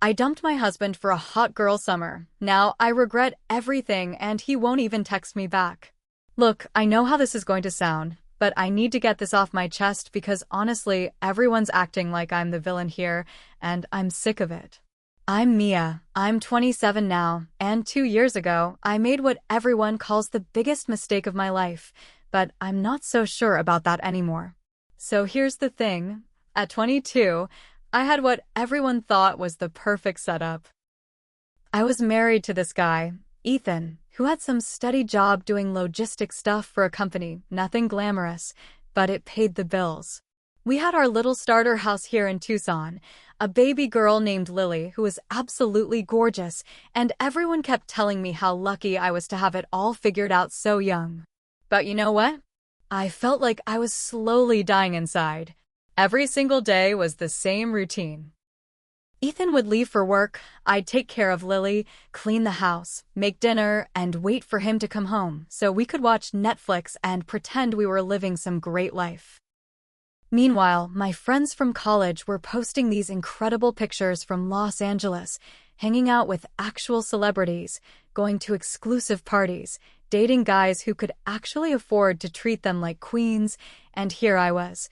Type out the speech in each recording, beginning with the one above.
I dumped my husband for a hot girl summer. Now I regret everything and he won't even text me back. Look, I know how this is going to sound, but I need to get this off my chest because honestly, everyone's acting like I'm the villain here, and I'm sick of it. I'm Mia. I'm 27 now, and 2 years ago, I made what everyone calls the biggest mistake of my life, but I'm not so sure about that anymore. So here's the thing. At 22, I had what everyone thought was the perfect setup. I was married to this guy, Ethan, who had some steady job doing logistic stuff for a company, nothing glamorous, but it paid the bills. We had our little starter house here in Tucson, a baby girl named Lily who was absolutely gorgeous, and everyone kept telling me how lucky I was to have it all figured out so young. But you know what? I felt like I was slowly dying inside. Every single day was the same routine. Ethan would leave for work, I'd take care of Lily, clean the house, make dinner, and wait for him to come home so we could watch Netflix and pretend we were living some great life. Meanwhile, my friends from college were posting these incredible pictures from Los Angeles, hanging out with actual celebrities, going to exclusive parties, dating guys who could actually afford to treat them like queens, and here I was,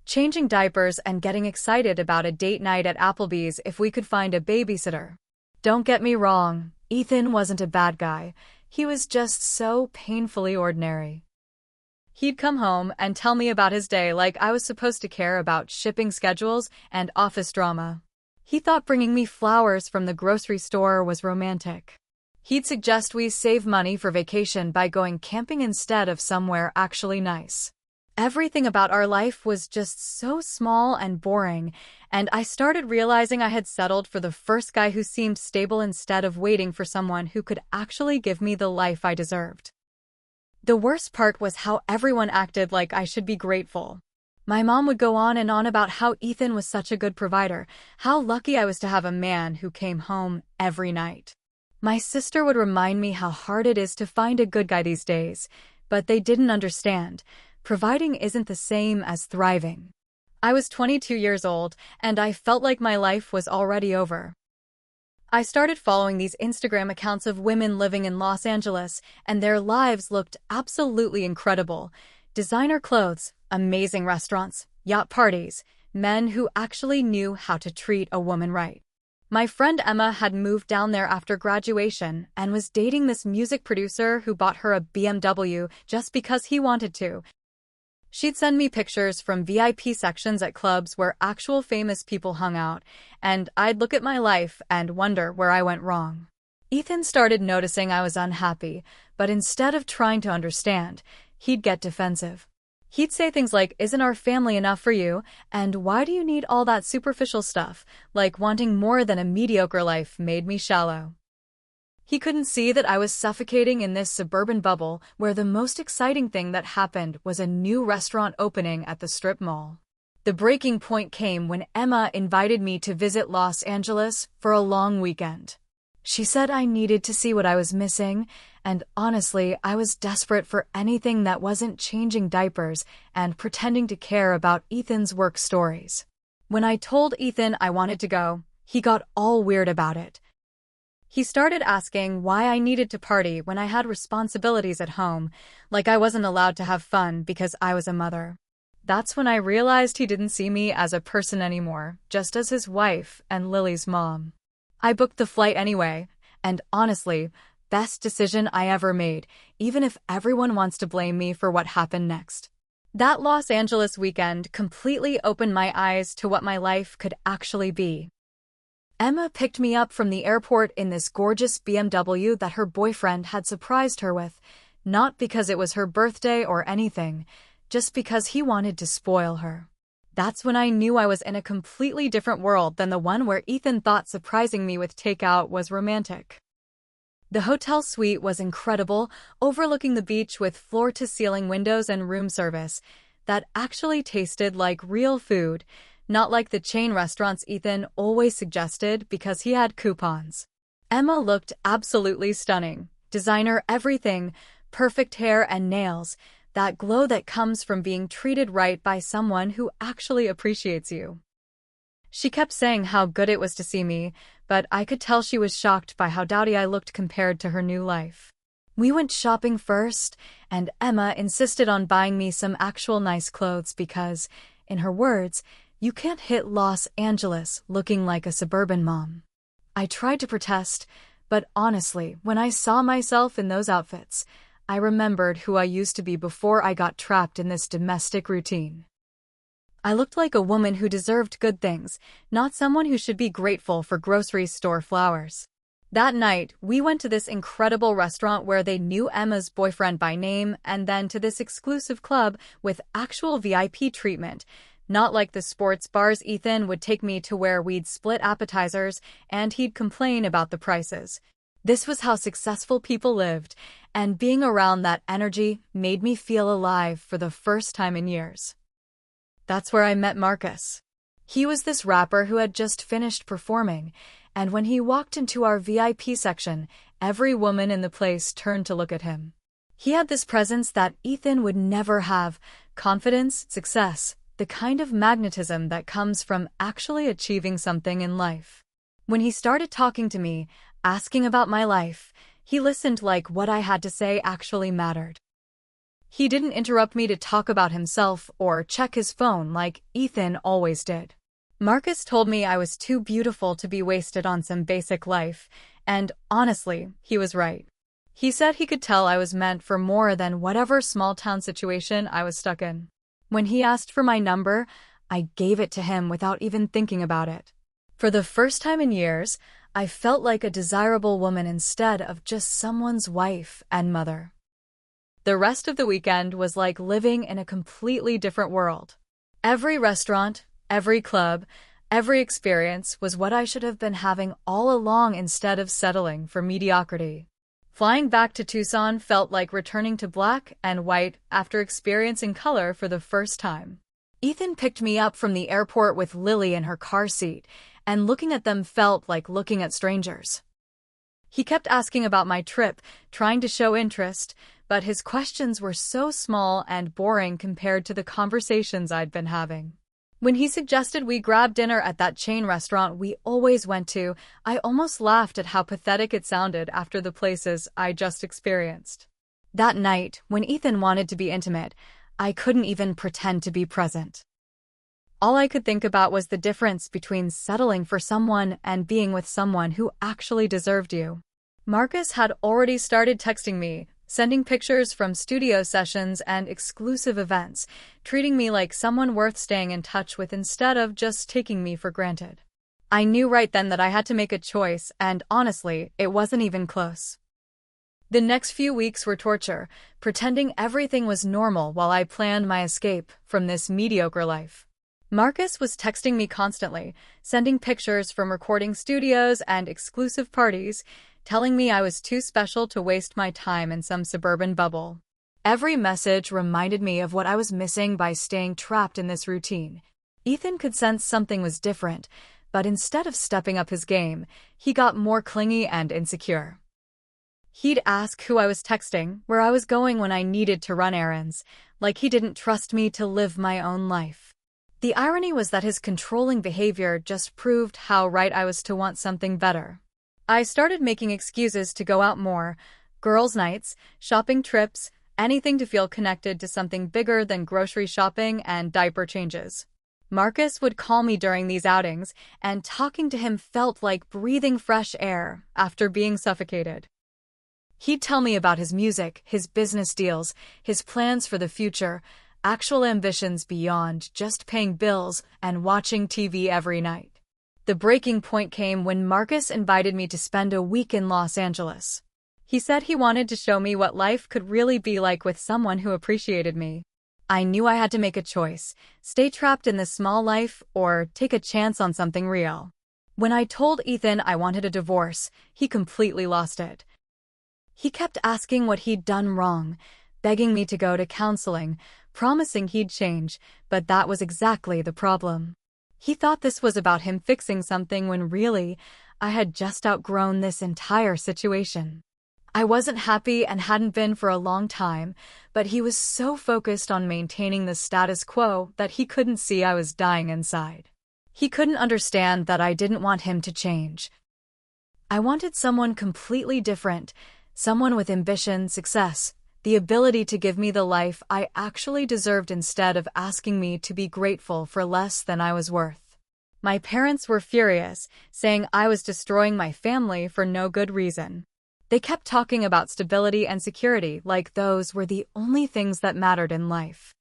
changing diapers and getting excited about a date night at Applebee's if we could find a babysitter. Don't get me wrong, Ethan wasn't a bad guy. He was just so painfully ordinary. He'd come home and tell me about his day like I was supposed to care about shipping schedules and office drama. He thought bringing me flowers from the grocery store was romantic. He'd suggest we save money for vacation by going camping instead of somewhere actually nice. Everything about our life was just so small and boring, and I started realizing I had settled for the first guy who seemed stable instead of waiting for someone who could actually give me the life I deserved. The worst part was how everyone acted like I should be grateful. My mom would go on and on about how Ethan was such a good provider, how lucky I was to have a man who came home every night. My sister would remind me how hard it is to find a good guy these days, but they didn't understand. Providing isn't the same as thriving. I was 22 years old, and I felt like my life was already over. I started following these Instagram accounts of women living in Los Angeles, and their lives looked absolutely incredible. Designer clothes, amazing restaurants, yacht parties, men who actually knew how to treat a woman right. My friend Emma had moved down there after graduation and was dating this music producer who bought her a BMW just because he wanted to. She'd send me pictures from VIP sections at clubs where actual famous people hung out, and I'd look at my life and wonder where I went wrong. Ethan started noticing I was unhappy, but instead of trying to understand, he'd get defensive. He'd say things like, "Isn't our family enough for you? And why do you need all that superficial stuff?" Like wanting more than a mediocre life made me shallow. He couldn't see that I was suffocating in this suburban bubble where the most exciting thing that happened was a new restaurant opening at the strip mall. The breaking point came when Emma invited me to visit Los Angeles for a long weekend. She said I needed to see what I was missing, and honestly, I was desperate for anything that wasn't changing diapers and pretending to care about Ethan's work stories. When I told Ethan I wanted to go, he got all weird about it. He started asking why I needed to party when I had responsibilities at home, like I wasn't allowed to have fun because I was a mother. That's when I realized he didn't see me as a person anymore, just as his wife and Lily's mom. I booked the flight anyway, and honestly, best decision I ever made, even if everyone wants to blame me for what happened next. That Los Angeles weekend completely opened my eyes to what my life could actually be. Emma picked me up from the airport in this gorgeous BMW that her boyfriend had surprised her with, not because it was her birthday or anything, just because he wanted to spoil her. That's when I knew I was in a completely different world than the one where Ethan thought surprising me with takeout was romantic. The hotel suite was incredible, overlooking the beach with floor-to-ceiling windows and room service that actually tasted like real food, not like the chain restaurants Ethan always suggested because he had coupons. Emma looked absolutely stunning. Designer everything, perfect hair and nails, that glow that comes from being treated right by someone who actually appreciates you. She kept saying how good it was to see me, but I could tell she was shocked by how dowdy I looked compared to her new life. We went shopping first, and Emma insisted on buying me some actual nice clothes because, in her words, you can't hit Los Angeles looking like a suburban mom. I tried to protest, but honestly, when I saw myself in those outfits, I remembered who I used to be before I got trapped in this domestic routine. I looked like a woman who deserved good things, not someone who should be grateful for grocery store flowers. That night, we went to this incredible restaurant where they knew Emma's boyfriend by name, and then to this exclusive club with actual VIP treatment, not like the sports bars. Ethan would take me to where we'd split appetizers, and he'd complain about the prices. This was how successful people lived, and being around that energy made me feel alive for the first time in years. That's where I met Marcus. He was this rapper who had just finished performing, and when he walked into our VIP section, every woman in the place turned to look at him. He had this presence that Ethan would never have: confidence, success, the kind of magnetism that comes from actually achieving something in life. When he started talking to me, asking about my life, he listened like what I had to say actually mattered. He didn't interrupt me to talk about himself or check his phone like Ethan always did. Marcus told me I was too beautiful to be wasted on some basic life, and honestly, he was right. He said he could tell I was meant for more than whatever small-town situation I was stuck in. When he asked for my number, I gave it to him without even thinking about it. For the first time in years, I felt like a desirable woman instead of just someone's wife and mother. The rest of the weekend was like living in a completely different world. Every restaurant, every club, every experience was what I should have been having all along instead of settling for mediocrity. Flying back to Tucson felt like returning to black and white after experiencing color for the first time. Ethan picked me up from the airport with Lily in her car seat, and looking at them felt like looking at strangers. He kept asking about my trip, trying to show interest, but his questions were so small and boring compared to the conversations I'd been having. When he suggested we grab dinner at that chain restaurant we always went to, I almost laughed at how pathetic it sounded after the places I just experienced. That night, when Ethan wanted to be intimate, I couldn't even pretend to be present. All I could think about was the difference between settling for someone and being with someone who actually deserved you. Marcus had already started texting me, sending pictures from studio sessions and exclusive events, treating me like someone worth staying in touch with instead of just taking me for granted. I knew right then that I had to make a choice, and honestly, it wasn't even close. The next few weeks were torture, pretending everything was normal while I planned my escape from this mediocre life. Marcus was texting me constantly, sending pictures from recording studios and exclusive parties, telling me I was too special to waste my time in some suburban bubble. Every message reminded me of what I was missing by staying trapped in this routine. Ethan could sense something was different, but instead of stepping up his game, he got more clingy and insecure. He'd ask who I was texting, where I was going when I needed to run errands, like he didn't trust me to live my own life. The irony was that his controlling behavior just proved how right I was to want something better. I started making excuses to go out more: girls' nights, shopping trips, anything to feel connected to something bigger than grocery shopping and diaper changes. Marcus would call me during these outings, and talking to him felt like breathing fresh air after being suffocated. He'd tell me about his music, his business deals, his plans for the future, actual ambitions beyond just paying bills and watching TV every night. The breaking point came when Marcus invited me to spend a week in Los Angeles. He said he wanted to show me what life could really be like with someone who appreciated me. I knew I had to make a choice: stay trapped in this small life or take a chance on something real. When I told Ethan I wanted a divorce, he completely lost it. He kept asking what he'd done wrong, begging me to go to counseling, promising he'd change, but that was exactly the problem. He thought this was about him fixing something when really, I had just outgrown this entire situation. I wasn't happy and hadn't been for a long time, but he was so focused on maintaining the status quo that he couldn't see I was dying inside. He couldn't understand that I didn't want him to change. I wanted someone completely different, someone with ambition, success, the ability to give me the life I actually deserved instead of asking me to be grateful for less than I was worth. My parents were furious, saying I was destroying my family for no good reason. They kept talking about stability and security like those were the only things that mattered in life.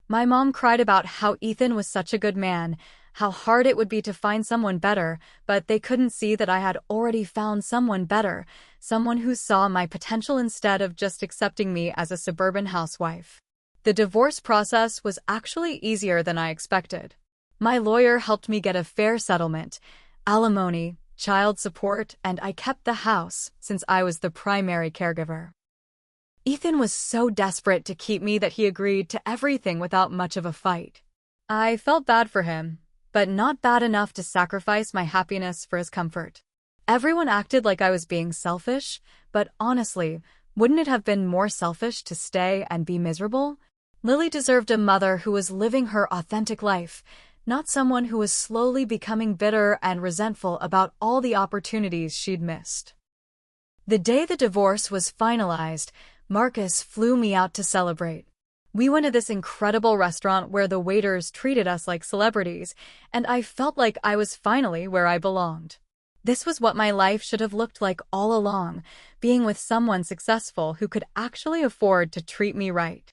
My mom cried about how Ethan was such a good man, how hard it would be to find someone better, but they couldn't see that I had already found someone better, someone who saw my potential instead of just accepting me as a suburban housewife. The divorce process was actually easier than I expected. My lawyer helped me get a fair settlement, alimony, child support, and I kept the house since I was the primary caregiver. Ethan was so desperate to keep me that he agreed to everything without much of a fight. I felt bad for him, but not bad enough to sacrifice my happiness for his comfort. Everyone acted like I was being selfish, but honestly, wouldn't it have been more selfish to stay and be miserable? Lily deserved a mother who was living her authentic life, not someone who was slowly becoming bitter and resentful about all the opportunities she'd missed. The day the divorce was finalized, Marcus flew me out to celebrate. We went to this incredible restaurant where the waiters treated us like celebrities, and I felt like I was finally where I belonged. This was what my life should have looked like all along, being with someone successful who could actually afford to treat me right.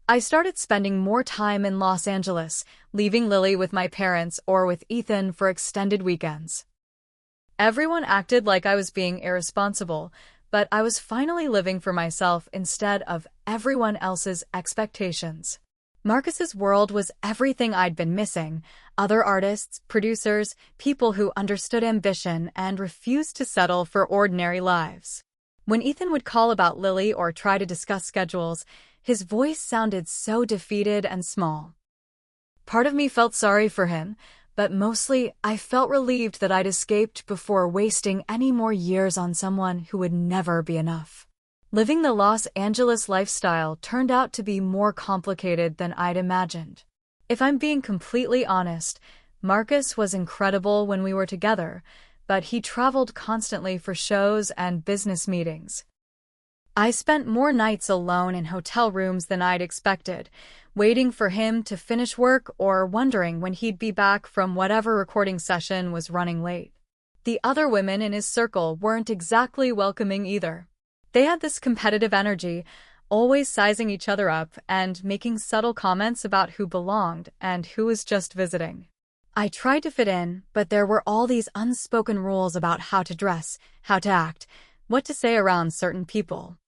I started spending more time in Los Angeles, leaving Lily with my parents or with Ethan for extended weekends. Everyone acted like I was being irresponsible, but I was finally living for myself instead of everyone else's expectations. Marcus's world was everything I'd been missing: other artists, producers, people who understood ambition and refused to settle for ordinary lives. When Ethan would call about Lily or try to discuss schedules, his voice sounded so defeated and small. Part of me felt sorry for him, but mostly I felt relieved that I'd escaped before wasting any more years on someone who would never be enough. Living the Los Angeles lifestyle turned out to be more complicated than I'd imagined. If I'm being completely honest, Marcus was incredible when we were together, but he traveled constantly for shows and business meetings. I spent more nights alone in hotel rooms than I'd expected, waiting for him to finish work or wondering when he'd be back from whatever recording session was running late. The other women in his circle weren't exactly welcoming either. They had this competitive energy, always sizing each other up and making subtle comments about who belonged and who was just visiting. I tried to fit in, but there were all these unspoken rules about how to dress, how to act, what to say around certain people.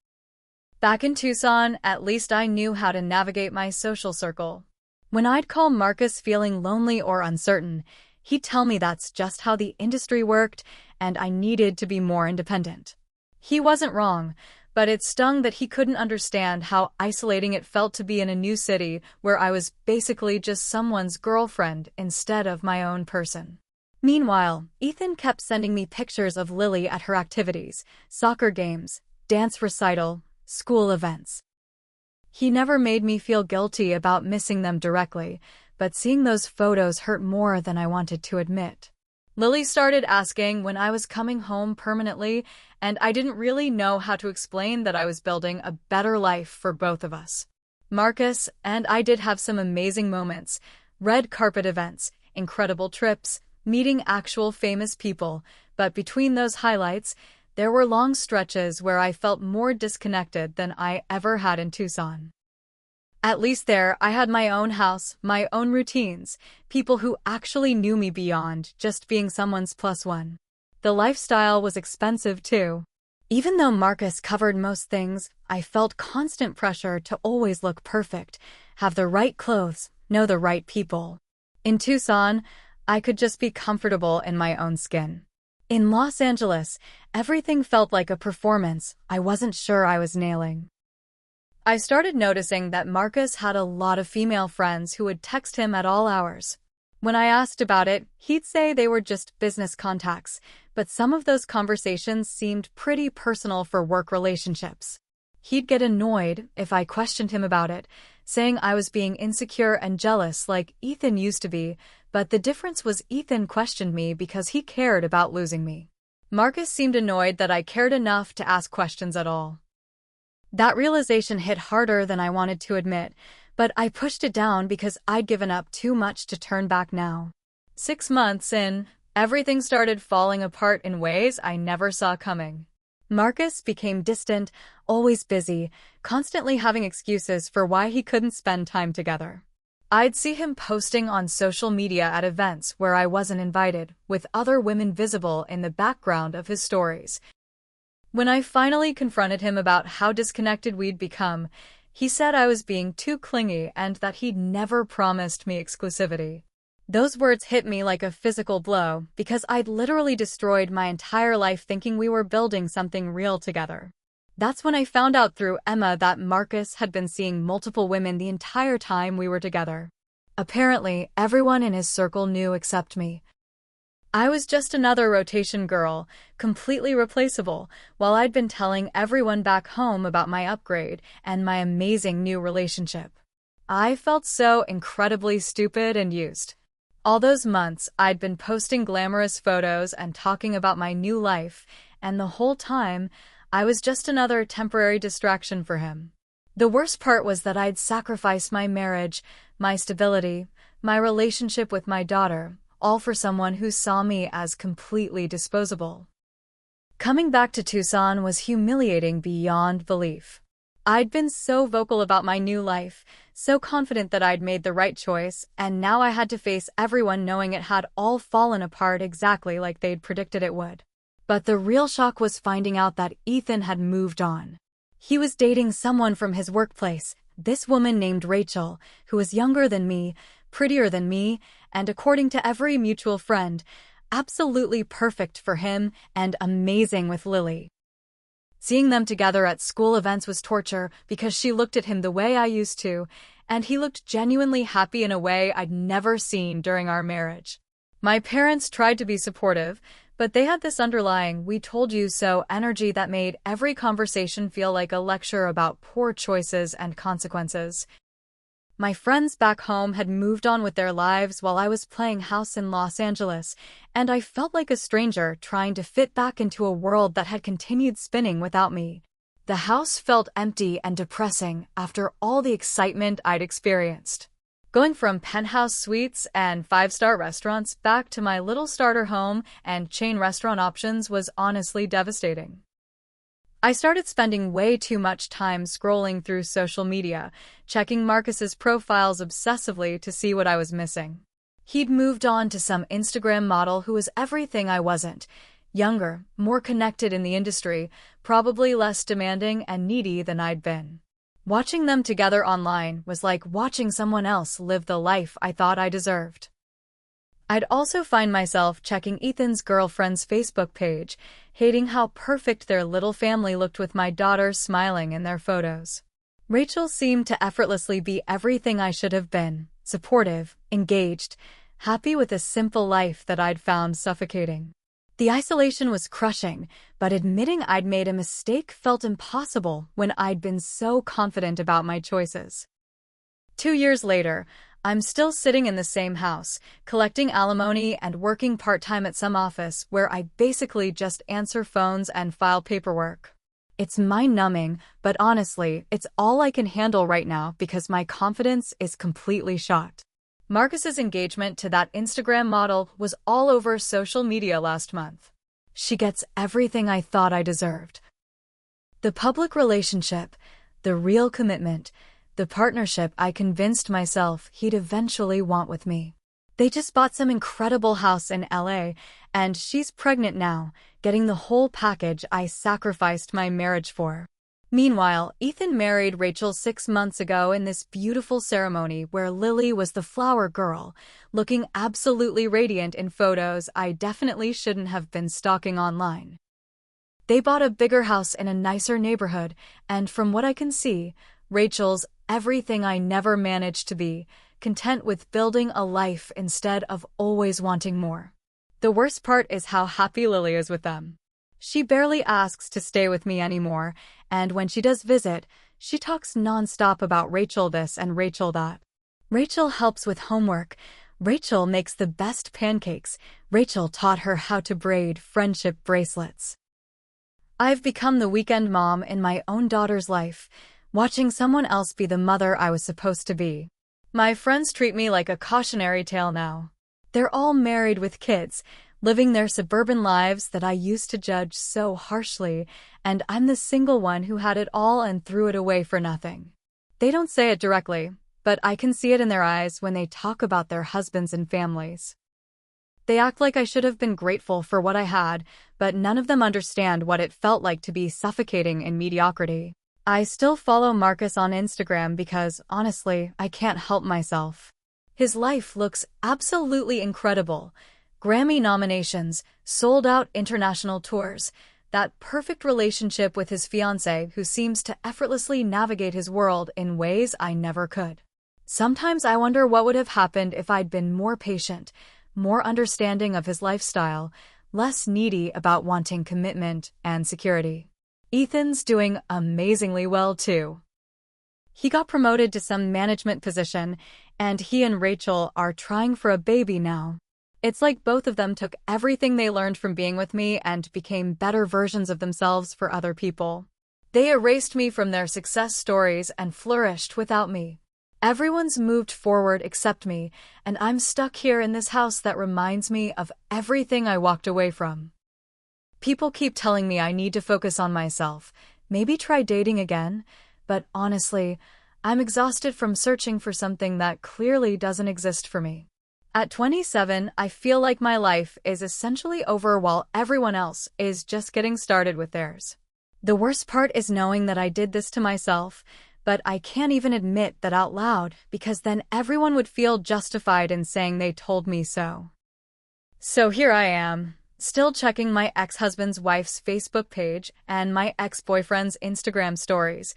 Back in Tucson, at least I knew how to navigate my social circle. When I'd call Marcus feeling lonely or uncertain, he'd tell me that's just how the industry worked and I needed to be more independent. He wasn't wrong, but it stung that he couldn't understand how isolating it felt to be in a new city where I was basically just someone's girlfriend instead of my own person. Meanwhile, Ethan kept sending me pictures of Lily at her activities, soccer games, dance recital, school events. He never made me feel guilty about missing them directly, but seeing those photos hurt more than I wanted to admit. Lily started asking when I was coming home permanently, and I didn't really know how to explain that I was building a better life for both of us. Marcus and I did have some amazing moments: red carpet events, incredible trips, meeting actual famous people, but between those highlights, there were long stretches where I felt more disconnected than I ever had in Tucson. At least there, I had my own house, my own routines, people who actually knew me beyond just being someone's plus one. The lifestyle was expensive too. Even though Marcus covered most things, I felt constant pressure to always look perfect, have the right clothes, know the right people. In Tucson, I could just be comfortable in my own skin. In Los Angeles, everything felt like a performance I wasn't sure I was nailing. I started noticing that Marcus had a lot of female friends who would text him at all hours. When I asked about it, he'd say they were just business contacts, but some of those conversations seemed pretty personal for work relationships. He'd get annoyed if I questioned him about it, saying I was being insecure and jealous like Ethan used to be, But the difference was Ethan questioned me because he cared about losing me. Marcus seemed annoyed that I cared enough to ask questions at all. That realization hit harder than I wanted to admit, but I pushed it down because I'd given up too much to turn back now. 6 months in, everything started falling apart in ways I never saw coming. Marcus became distant, always busy, constantly having excuses for why he couldn't spend time together. I'd see him posting on social media at events where I wasn't invited, with other women visible in the background of his stories. When I finally confronted him about how disconnected we'd become, he said I was being too clingy and that he'd never promised me exclusivity. Those words hit me like a physical blow because I'd literally destroyed my entire life thinking we were building something real together. That's when I found out through Emma that Marcus had been seeing multiple women the entire time we were together. Apparently, everyone in his circle knew except me. I was just another rotation girl, completely replaceable, while I'd been telling everyone back home about my upgrade and my amazing new relationship. I felt so incredibly stupid and used. All those months, I'd been posting glamorous photos and talking about my new life, and the whole time, I was just another temporary distraction for him. The worst part was that I'd sacrificed my marriage, my stability, my relationship with my daughter, all for someone who saw me as completely disposable. Coming back to Tucson was humiliating beyond belief. I'd been so vocal about my new life, so confident that I'd made the right choice, and now I had to face everyone knowing it had all fallen apart exactly like they'd predicted it would. But the real shock was finding out that Ethan had moved on. He was dating someone from his workplace, this woman named Rachel, who was younger than me, prettier than me, and according to every mutual friend, absolutely perfect for him and amazing with Lily. Seeing them together at school events was torture because she looked at him the way I used to, and he looked genuinely happy in a way I'd never seen during our marriage. My parents tried to be supportive, but they had this underlying "we told you so" energy that made every conversation feel like a lecture about poor choices and consequences. My friends back home had moved on with their lives while I was playing house in Los Angeles, and I felt like a stranger trying to fit back into a world that had continued spinning without me. The house felt empty and depressing after all the excitement I'd experienced. Going from penthouse suites and 5-star restaurants back to my little starter home and chain restaurant options was honestly devastating. I started spending way too much time scrolling through social media, checking Marcus's profiles obsessively to see what I was missing. He'd moved on to some Instagram model who was everything I wasn't. Younger, more connected in the industry, probably less demanding and needy than I'd been. Watching them together online was like watching someone else live the life I thought I deserved. I'd also find myself checking Ethan's girlfriend's Facebook page, hating how perfect their little family looked with my daughter smiling in their photos. Rachel seemed to effortlessly be everything I should have been, supportive, engaged, happy with a simple life that I'd found suffocating. The isolation was crushing, but admitting I'd made a mistake felt impossible when I'd been so confident about my choices. 2 years later, I'm still sitting in the same house, collecting alimony and working part-time at some office where I basically just answer phones and file paperwork. It's mind-numbing, but honestly, it's all I can handle right now because my confidence is completely shot. Marcus's engagement to that Instagram model was all over social media last month. She gets everything I thought I deserved. The public relationship, the real commitment, the partnership I convinced myself he'd eventually want with me. They just bought some incredible house in LA, and she's pregnant now, getting the whole package I sacrificed my marriage for. Meanwhile, Ethan married Rachel 6 months ago in this beautiful ceremony where Lily was the flower girl, looking absolutely radiant in photos I definitely shouldn't have been stalking online. They bought a bigger house in a nicer neighborhood, and from what I can see, Rachel's everything I never managed to be, content with building a life instead of always wanting more. The worst part is how happy Lily is with them. She barely asks to stay with me anymore, and when she does visit, she talks nonstop about Rachel this and Rachel that. Rachel helps with homework, Rachel makes the best pancakes. Rachel taught her how to braid friendship bracelets. I've become the weekend mom in my own daughter's life, watching someone else be the mother I was supposed to be. My friends treat me like a cautionary tale now. They're all married with kids, living their suburban lives that I used to judge so harshly, and I'm the single one who had it all and threw it away for nothing. They don't say it directly, but I can see it in their eyes when they talk about their husbands and families. They act like I should have been grateful for what I had, but none of them understand what it felt like to be suffocating in mediocrity. I still follow Marcus on Instagram because, honestly, I can't help myself. His life looks absolutely incredible. Grammy nominations, sold-out international tours, that perfect relationship with his fiancée who seems to effortlessly navigate his world in ways I never could. Sometimes I wonder what would have happened if I'd been more patient, more understanding of his lifestyle, less needy about wanting commitment and security. Ethan's doing amazingly well too. He got promoted to some management position, and he and Rachel are trying for a baby now. It's like both of them took everything they learned from being with me and became better versions of themselves for other people. They erased me from their success stories and flourished without me. Everyone's moved forward except me, and I'm stuck here in this house that reminds me of everything I walked away from. People keep telling me I need to focus on myself, maybe try dating again, but honestly, I'm exhausted from searching for something that clearly doesn't exist for me. At 27, I feel like my life is essentially over while everyone else is just getting started with theirs. The worst part is knowing that I did this to myself, but I can't even admit that out loud because then everyone would feel justified in saying they told me so. So here I am, still checking my ex-husband's wife's Facebook page and my ex-boyfriend's Instagram stories,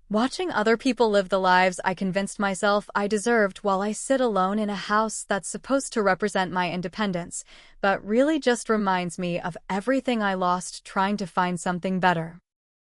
watching other people live the lives I convinced myself I deserved while I sit alone in a house that's supposed to represent my independence, but really just reminds me of everything I lost trying to find something better.